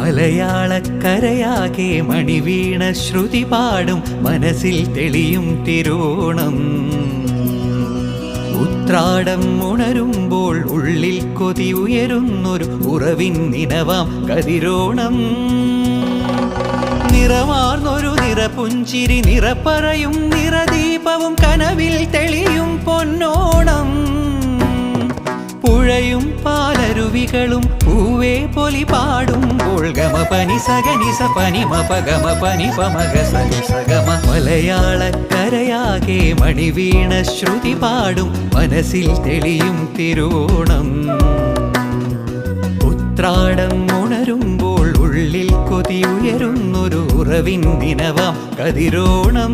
മലയാളക്കരയാകെ മണിവീണ ശ്രുതി പാടും മനസ്സിൽ തെളിയും തിരുവോണം. ഉത്രാടം ഉണരുമ്പോൾ ഉള്ളിൽ കൊതി ഉയരുന്നൊരു ഉറവിൻ നിനവാം കതിരോണം. നിറമാർന്നൊരു നിറപുഞ്ചിരി നിറപ്പറയും നിറദീപവും കനവിൽ തെളിയും പൊന്നോണം. പുഴയും പാലരുവികളും പൂവേ പൊലി പാടുമ്പോൾ ഗമ പനി സഗനി സ പനി മപ ഗമ പനി പമഗ സനി സഗമ. മലയാളക്കരയാകെ മണിവീണ ശ്രുതി പാടും മനസ്സിൽ തെളിയും തിരുവോണം. ഉത്രാടം ഉണരുമ്പോൾ ഉള്ളിൽ കൊതി ഉയരുന്നൊരു ഉറവിൻ ദിനവാം കതിരോണം.